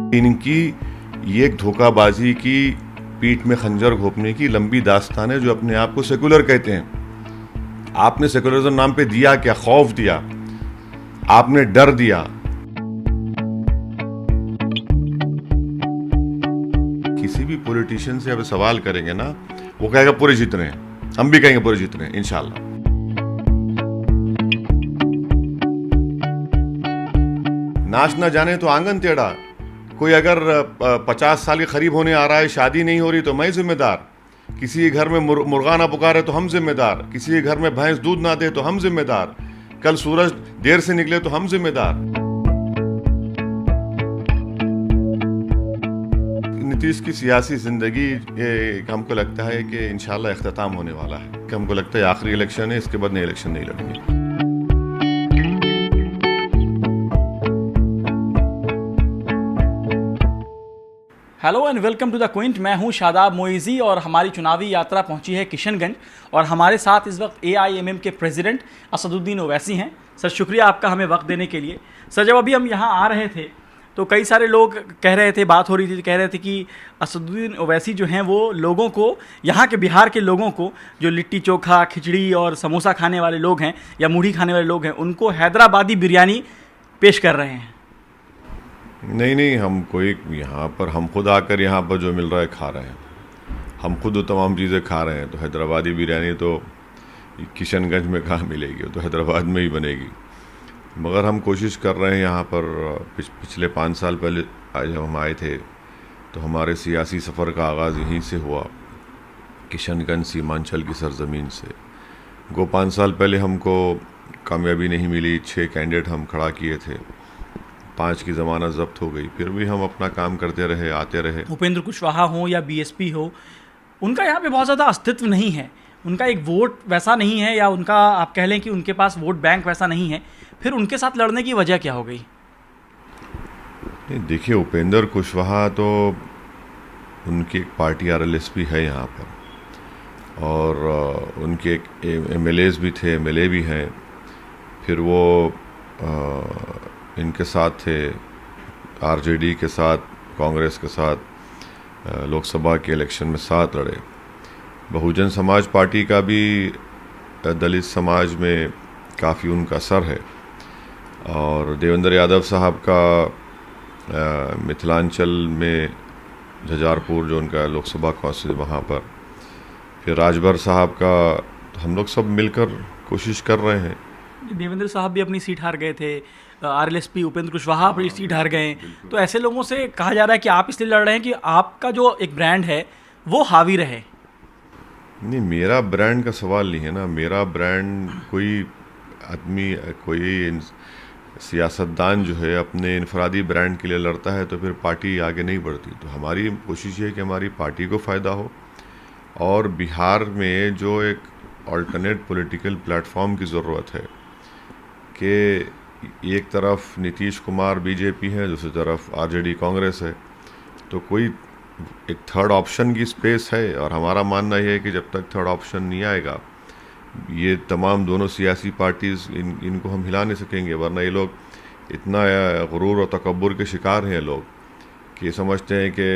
इनकी ये एक धोखाबाजी की, पीठ में खंजर घोंपने की लंबी दास्तान है, जो अपने आप को सेकुलर कहते हैं। आपने सेकुलरिज्म नाम पे दिया क्या? खौफ दिया, आपने डर दिया। किसी भी पॉलिटिशियन से अब सवाल करेंगे ना, वो कहेगा पूरे जीत रहे हैं, हम भी कहेंगे पूरे जीत रहे हैं इंशाल्लाह। नाच ना जाने तो आंगन टेढ़ा। कोई अगर 50 साल के करीब होने आ रहा है, शादी नहीं हो रही, तो मैं जिम्मेदार। किसी के घर में मुर्गा ना पुकारे तो हम जिम्मेदार। किसी के घर में भैंस दूध ना दे तो हम जिम्मेदार। कल सूरज देर से निकले तो हम जिम्मेदार। नीतीश की सियासी जिंदगी हमको लगता है कि इंशाल्लाह इख्तिताम होने वाला है। कि हमको लगता है आखिरी इलेक्शन है, इसके बाद नए इलेक्शन नहीं लड़ेंगे। Hello and welcome to the Quint. मैं हूं शादाब मोइज़ी और हमारी चुनावी यात्रा पहुंची है किशनगंज और हमारे साथ इस वक्त AIMM के प्रेसिडेंट असदुद्दीन ओवैसी हैं। सर शुक्रिया आपका हमें वक्त देने के लिए। सर जब अभी हम यहां आ रहे थे तो कई सारे लोग कह रहे थे, बात हो रही थी, कह रहे थे कि असदुद्दीन ओवैसी जो हैं वो लोगों को, यहाँ के बिहार के लोगों को, जो लिट्टी चोखा, खिचड़ी और समोसा खाने वाले लोग हैं या मूढ़ी खाने वाले लोग हैं, उनको हैदराबादी बिरयानी पेश कर रहे हैं। नहीं, हम कोई यहाँ पर, हम खुद आकर यहाँ पर जो मिल रहा है खा रहे हैं। हम खुद वो तमाम चीज़ें खा रहे हैं। तो हैदराबादी बिरयानी तो किशनगंज में कहाँ मिलेगी, वो तो हैदराबाद में ही बनेगी। मगर हम कोशिश कर रहे हैं यहाँ पर। पिछले 5 साल पहले जब हम आए थे तो हमारे सियासी सफ़र का आगाज़ यहीं से हुआ, किशनगंज सीमांचल की सरज़मीन से। 5 साल पहले हमको कामयाबी नहीं मिली। 6 कैंडिडेट हम खड़ा किए थे, 5 की ज़मानत ज़ब्त हो गई। फिर भी हम अपना काम करते रहे, आते रहे। उपेंद्र कुशवाहा हो या BSP हो, उनका यहाँ पे बहुत ज़्यादा अस्तित्व नहीं है। उनका एक वोट वैसा नहीं है, या उनका आप कह लें कि उनके पास वोट बैंक वैसा नहीं है। फिर उनके साथ लड़ने की वजह क्या हो गई? देखिए, उपेंद्र कुशवाहा तो उनकी एक पार्टी RLSP है यहाँ पर, और उनके एक MLAs भी थे, MLA भी हैं। फिर वो इनके साथ थे, RJD के साथ, कांग्रेस के साथ लोकसभा के इलेक्शन में साथ लड़े। बहुजन समाज पार्टी का भी दलित समाज में काफ़ी उनका असर है। और देवेंद्र यादव साहब का मिथिलांचल में झंझारपुर जो उनका लोकसभा काउंसिल, वहाँ पर। फिर राजभर साहब का, तो हम लोग सब मिलकर कोशिश कर रहे हैं। देवेंद्र साहब भी अपनी सीट हार गए थे, RLSP उपेंद्र कुशवाहा अपनी सीट हार गए। तो ऐसे लोगों से कहा जा रहा है कि आप इसलिए लड़ रहे हैं कि आपका जो एक ब्रांड है वो हावी रहे। नहीं, मेरा ब्रांड का सवाल नहीं है ना। मेरा ब्रांड, कोई आदमी, कोई सियासतदान जो है अपने इनफरादी ब्रांड के लिए लड़ता है तो फिर पार्टी आगे नहीं बढ़ती। तो हमारी कोशिश ये है कि हमारी पार्टी को फ़ायदा हो, और बिहार में जो एक अल्टरनेट पॉलिटिकल प्लेटफॉर्म की ज़रूरत है, कि एक तरफ नीतीश कुमार BJP है, दूसरी तरफ RJD कांग्रेस है, तो कोई एक थर्ड ऑप्शन की स्पेस है। और हमारा मानना यह है कि जब तक थर्ड ऑप्शन नहीं आएगा, ये तमाम दोनों सियासी पार्टीज़ इनको हम हिला नहीं सकेंगे। वरना ये लोग इतना गुरूर और तकब्बुर के शिकार हैं लोग, कि समझते हैं कि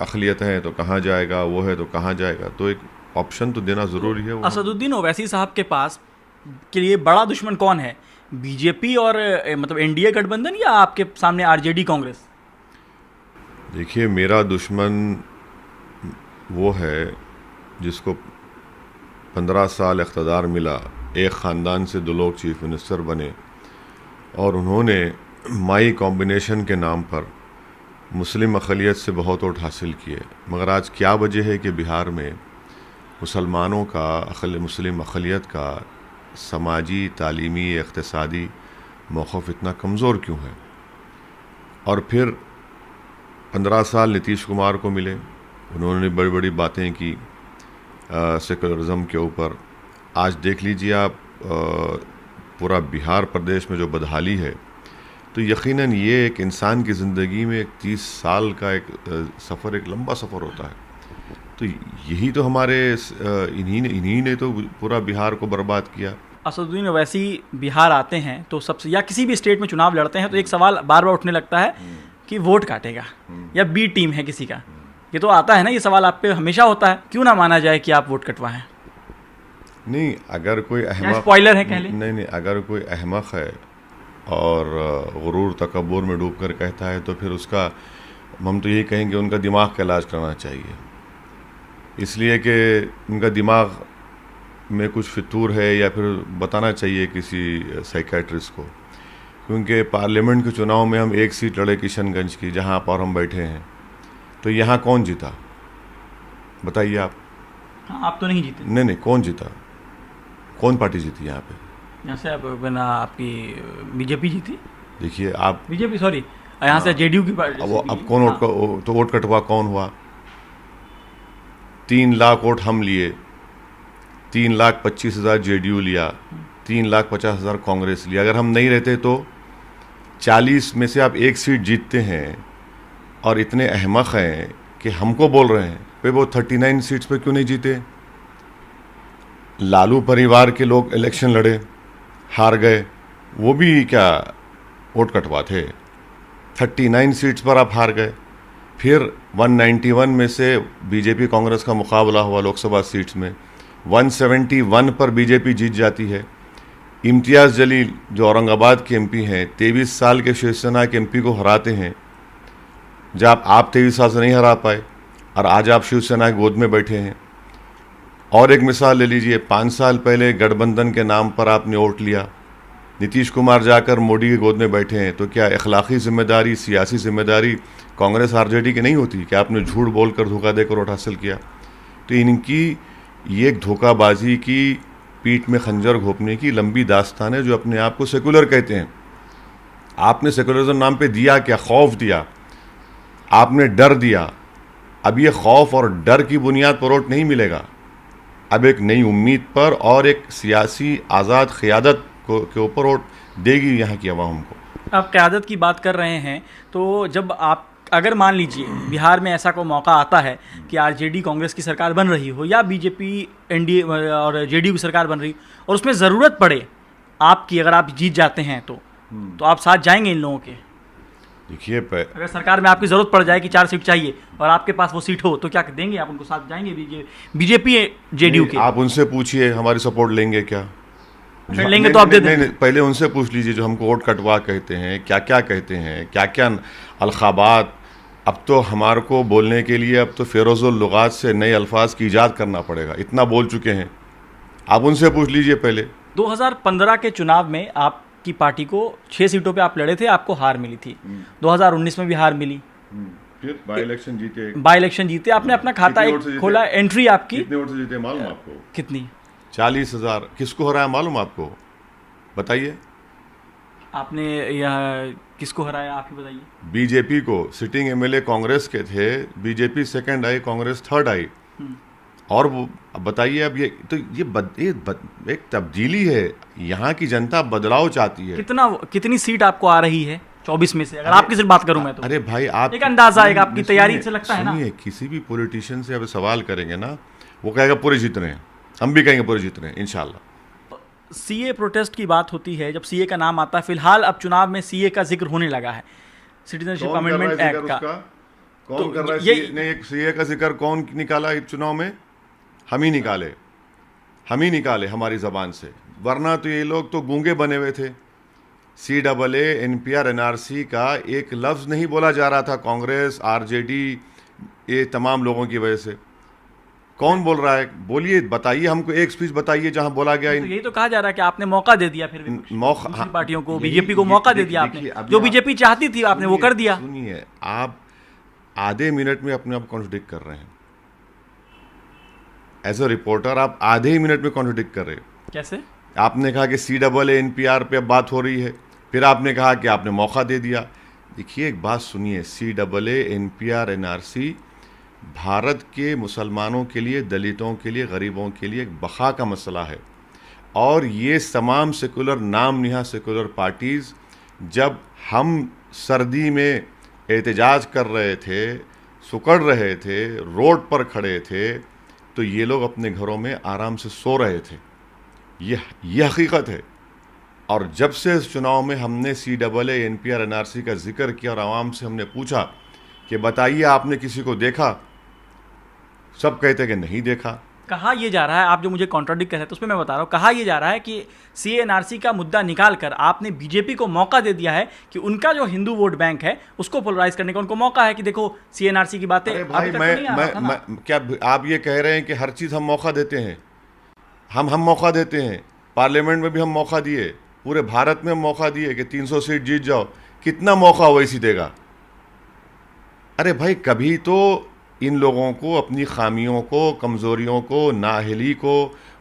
अक़लियत है तो कहाँ जाएगा, वो है तो कहाँ जाएगा। तो एक ऑप्शन तो देना ज़रूरी है। असदुद्दीन ओवैसी साहब के पास के लिए बड़ा दुश्मन कौन है? BJP और मतलब NDA गठबंधन, या आपके सामने RJD कांग्रेस? देखिए, मेरा दुश्मन वो है जिसको 15 साल इक़्तिदार मिला, एक ख़ानदान से 2 लोग चीफ मिनिस्टर बने, और उन्होंने माई कॉम्बिनेशन के नाम पर मुस्लिम अक़लियत से बहुत वोट हासिल किए। मगर आज क्या वजह है कि बिहार में मुसलमानों का, मुस्लिम अक़लियत का समाजी, तालीमी, इक़्तिसादी मौक़िफ़ इतना कमज़ोर क्यों है? और फिर 15 साल नीतीश कुमार को मिले, उन्होंने बड़ी बड़ी बातें की सेकुलरिज्म के ऊपर। आज देख लीजिए आप, पूरा बिहार प्रदेश में जो बदहाली है, तो यकीनन ये एक इंसान की ज़िंदगी में एक 30 साल का एक सफ़र, एक लंबा सफ़र होता है। तो यही तो हमारे इन्हीं ने तो पूरा बिहार को बर्बाद किया। असदुद्दीन ओवैसी बिहार आते हैं तो सबसे, या किसी भी स्टेट में चुनाव लड़ते हैं, तो एक सवाल बार बार उठने लगता है कि वोट काटेगा या बी टीम है किसी का, ये तो आता है ना, ये सवाल आप पे हमेशा होता है, क्यों ना माना जाए कि आप वोट कटवाएं? नहीं, अगर कोई अहमक, स्पॉइलर है कह लें। नहीं, अगर कोई अहमक है और गुरूर तकब्बुर में डूब कर कहता है तो फिर उसका, हम तो यही कहेंगे उनका दिमाग का इलाज करना चाहिए, इसलिए कि उनका दिमाग में कुछ फितूर है, या फिर बताना चाहिए किसी साइकेट्रिस्ट को, क्योंकि पार्लियामेंट के चुनाव में हम एक सीट लड़े किशनगंज की, जहां पर हम बैठे हैं, तो यहाँ कौन जीता बताइए आप? हाँ, आप तो नहीं जीते। नहीं, कौन जीता? कौन पार्टी जीती यहाँ पे? यहाँ से बिना आपकी बीजेपी जीती। देखिए आप, बीजेपी सॉरी, यहाँ से जेडीयू की पार्टी। अब कौन वोट तो वोट कटवा कौन हुआ? 3 लाख वोट हम लिए, 3,25,000 जेडीयू लिया, 3,50,000 कांग्रेस लिया। अगर हम नहीं रहते तो 40 में से आप एक सीट जीतते हैं, और इतने अहमक हैं कि हमको बोल रहे हैं पे वो 39 सीट्स पे क्यों नहीं जीते? लालू परिवार के लोग इलेक्शन लड़े, हार गए, वो भी क्या वोट कटवा थे? 39 सीट्स पर आप हार गए। फिर 191 में से बीजेपी कांग्रेस का मुकाबला हुआ लोकसभा सीट्स में, 171 पर बीजेपी जीत जाती है। इम्तियाज़ जलील जो औरंगाबाद के एमपी हैं, 23 साल के शिवसेना के एमपी को हराते हैं, जब आप 23 साल से नहीं हरा पाए और आज आप शिवसेना की गोद में बैठे हैं। और एक मिसाल ले लीजिए, 5 साल पहले गठबंधन के नाम पर आपने वोट लिया, नीतीश कुमार जाकर मोदी की गोद में बैठे हैं, तो क्या इखलाकी जिम्मेदारी, सियासी जिम्मेदारी कांग्रेस आरजेडी की नहीं होती कि आपने झूठ बोलकर, धोखा देकर वोट हासिल किया? तो इनकी ये एक धोखाबाजी की, पीठ में खंजर घोंपने की लंबी दास्तान है, जो अपने आप को सेकुलर कहते हैं। आपने सेकुलरिज्म नाम पे दिया क्या? खौफ दिया, आपने डर दिया। अब ये खौफ और डर की बुनियाद पर वोट नहीं मिलेगा, अब एक नई उम्मीद पर और एक सियासी आज़ाद क़यादत के ऊपर वोट देगी यहाँ की आवाम को। आप क़यादत की बात कर रहे हैं, तो जब आप, अगर मान लीजिए बिहार में ऐसा कोई मौका आता है कि आरजेडी कांग्रेस की सरकार बन रही हो, या बीजेपी एनडीए और जेडीयू की सरकार बन रही हो, और उसमें ज़रूरत पड़े आपकी, अगर आप जीत जाते हैं तो आप साथ जाएंगे इन लोगों के? देखिए, अगर सरकार में आपकी ज़रूरत पड़ जाए कि 4 सीट चाहिए और आपके पास वो सीट हो, तो क्या देंगे आप उनको? साथ जाएंगे बीजेपी जेडीयू के? आप उनसे पूछिए हमारी सपोर्ट लेंगे क्या? लेंगे तो आप दे देंगे। पहले उनसे पूछ लीजिए जो हमको वोट कटवा कहते हैं, क्या क्या कहते हैं, क्या क्या अलखाबात। अब तो हमारे को बोलने के लिए अब तो फेरोज़ुल लुगात से नए अल्फाज की ईजाद करना पड़ेगा, इतना बोल चुके हैं। आप उनसे पूछ लीजिए पहले। 2015 के चुनाव में आपकी पार्टी को 6 सीटों पे आप लड़े थे, आपको हार मिली थी। 2019 में भी हार मिली, फिर बाई इलेक्शन जीते, आपने अपना खाता एक खोला, एंट्री आपकी कितने वोट से जीते मालूम आपको? कितनी? 40,000। किसको हराया मालूम आपको? बताइए। आपने यह किसको हराया, आप ही बताइए। बीजेपी को। सिटिंग एमएलए कांग्रेस के थे, बीजेपी सेकंड आई, कांग्रेस थर्ड आई। और वो अब बताइए, अब ये तो एक तब्दीली है, यहाँ की जनता बदलाव चाहती है। कितनी सीट आपको आ रही है 24 में से? अगर आपकी सिर्फ बात करूं मैं तो अरे भाई, आप एक अंदाजा आएगा आपकी तैयारी से, लगता है ना। किसी भी पॉलिटिशियन से अब सवाल करेंगे ना, वो कहेगा पूरे जीत रहे हैं, हम भी कहेंगे पूरे जीत रहे हैं इंशाल्लाह। सीए प्रोटेस्ट की बात होती है, जब सीए का नाम आता है, फिलहाल अब चुनाव में सीए का जिक्र होने लगा है, सिटीजनशिप अमेंडमेंट एक्ट का। कौन कर रहा है? नहीं, एक सीए का जिक्र कौन निकाला इस चुनाव में? हम ही निकाले हमारी ज़बान से, वरना तो ये लोग तो गूंगे बने हुए थे। CAA, NPR, NRC का एक लफ्ज़ नहीं बोला जा रहा था कांग्रेस, आरजेडी, ये तमाम लोगों की वजह से। कौन बोल रहा है? बोलिए, बताइए हमको, एक स्पीच बताइए जहां बोला गया। तो यही तो कहा जा रहा है कि आपने मौका दे दिया, फिर दूसरी पार्टियों को, बीजेपी को मौका दे दिया आपने, जो बीजेपी चाहती थी आपने वो कर दिया। सुनिए, आप आधे मिनट में अपने आप कॉन्ट्रडिक्ट कर रहे हैं। एज अ रिपोर्टर आप आधे ही मिनट में कॉन्ट्रडिक्ट कर रहे हैं। कैसे? आपने कहा कि CAA, NPR पे अब बात हो रही है, फिर आपने कहा कि आपने मौका दे दिया। देखिए, एक बात सुनिए, CAA, NPR, NRC भारत के मुसलमानों के लिए, दलितों के लिए, गरीबों के लिए एक बका का मसला है। और ये तमाम सेकुलर, नाम निहा सेकुलर पार्टीज़, जब हम सर्दी में एहतजाज कर रहे थे, सुकड़ रहे थे, रोड पर खड़े थे, तो ये लोग अपने घरों में आराम से सो रहे थे। ये हकीकत है। और जब से इस चुनाव में हमने CAA NPR NRC का जिक्र किया और आवाम से हमने पूछा कि बताइए आपने किसी को देखा, सब कहते कि नहीं देखा। कहा यह जा रहा है, आप जो मुझे कॉन्ट्राडिक्ट कर रहे हैं तो उसमें मैं बता रहा हूँ, कहा यह जा रहा है कि CNRC का मुद्दा निकाल कर आपने बीजेपी को मौका दे दिया है कि उनका जो हिंदू वोट बैंक है उसको पोलराइज करने का उनको मौका है कि देखो CNRC की बातें। अरे भाई, क्या आप ये कह रहे हैं कि हर चीज़ हम मौका देते हैं? हम मौका देते हैं, पार्लियामेंट में भी हम मौका दिए, पूरे भारत में हम मौका दिए कि 300 सीट जीत जाओ। कितना मौका वैसी देगा? अरे भाई, कभी तो इन लोगों को अपनी खामियों को, कमज़ोरियों को, नाअहली को,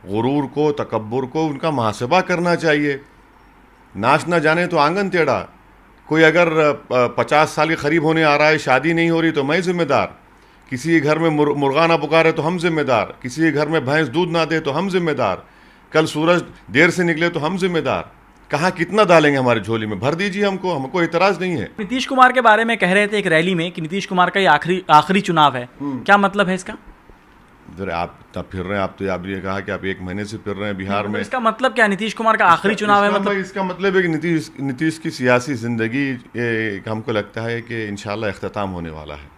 गुरूर को, तकब्बुर को उनका मुहासबा करना चाहिए। नाच ना जाने तो आंगन टेढ़ा। कोई अगर 50 साल के करीब होने आ रहा है, शादी नहीं हो रही तो मैं जिम्मेदार, किसी के घर में मुर्गा ना पुकारे तो हम जिम्मेदार, किसी के घर में भैंस दूध ना दे तो हम जिम्मेदार, कल सूरज देर से निकले तो हम जिम्मेदार। कहाँ कितना डालेंगे हमारी झोली में? भर दीजिए, हमको इतराज़ नहीं है। नीतीश कुमार के बारे में कह रहे थे एक रैली में कि नीतीश कुमार का ये आखिरी चुनाव है, क्या मतलब है इसका? जरा आप इतना फिर रहे हैं, आप ये कहा कि आप 1 महीने से फिर रहे हैं बिहार में। इसका मतलब क्या है? नीतीश कुमार का आखिरी चुनाव है मतलब? इसका मतलब है कि नीतीश की सियासी ज़िंदगी हमको लगता है कि इंशाल्लाह इख्तिताम होने वाला है।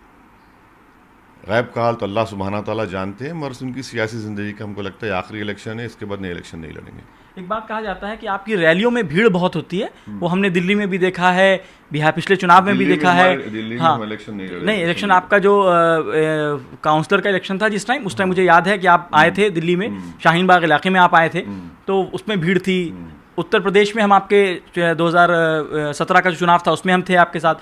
गैब का हाल तो अल्लाह सुब्हाना तआला जानते हैं, मगर उनकी सियासी ज़िंदगी का हमको लगता है आखिरी इलेक्शन है, इसके बाद नए इलेक्शन नहीं लड़ेंगे। एक बात कहा जाता है कि आपकी रैलियों में भीड़ बहुत होती है, वो हमने दिल्ली में भी देखा है, बिहार पिछले चुनाव में भी देखा है। हाँ, नहीं, इलेक्शन आपका जो काउंसलर का इलेक्शन था जिस टाइम, उस टाइम मुझे याद है कि आप आए थे दिल्ली में, शाहीन बाग इलाके में आप आए थे, तो उसमें भीड़ थी। उत्तर प्रदेश में हम आपके 2017 का जो चुनाव था उसमें हम थे आपके साथ,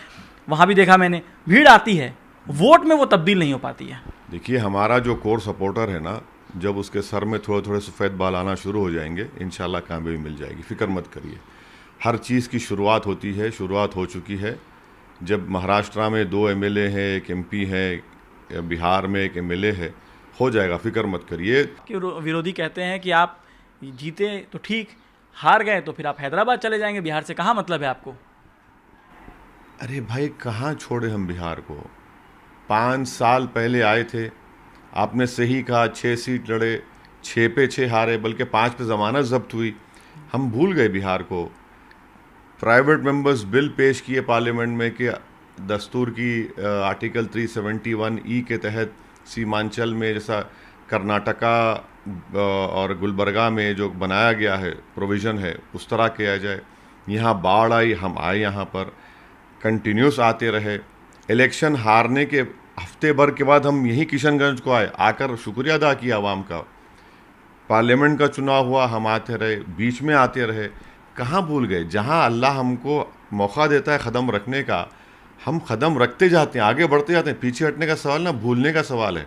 वहाँ भी देखा मैंने, भीड़ आती है, वोट में वो तब्दील नहीं हो पाती है। देखिए, हमारा जो कोर सपोर्टर है ना, जब उसके सर में थोड़े थोड़े सफ़ेद बाल आना शुरू हो जाएंगे, इंशाल्लाह कामयाबी मिल जाएगी, फ़िक्र मत करिए। हर चीज़ की शुरुआत होती है, शुरुआत हो चुकी है। जब महाराष्ट्र में 2 MLA हैं, एक MP है, बिहार में एक MLA है, हो जाएगा, फ़िक्र मत करिए। कि विरोधी कहते हैं कि आप जीते तो ठीक, हार गए तो फिर आप हैदराबाद चले जाएंगे, बिहार से कहाँ मतलब है आपको? अरे भाई, कहाँ छोड़े हम बिहार को? 5 साल पहले आए थे, आपने सही कहा, 6 सीट लड़े, 6 पे 6 हारे, बल्कि 5 पे ज़मानत जब्त हुई। हम भूल गए बिहार को। प्राइवेट मेंबर्स बिल पेश किए पार्लियामेंट में कि दस्तूर की आर्टिकल 371E के तहत सीमांचल में, जैसा कर्नाटका और गुलबर्गा में जो बनाया गया है, प्रोविज़न है, उस तरह किया जाए। यहाँ बाढ़ आई, हम आए यहाँ पर, कंटिन्यूस आते रहे। इलेक्शन हारने के हफ्ते भर के बाद हम यहीं किशनगंज को आए, आकर शुक्रिया अदा किया आवाम का। पार्लियामेंट का चुनाव हुआ, हम आते रहे, बीच में आते रहे। कहाँ भूल गए? जहाँ अल्लाह हमको मौका देता है कदम रखने का, हम कदम रखते जाते हैं, आगे बढ़ते जाते हैं। पीछे हटने का सवाल ना, भूलने का सवाल है।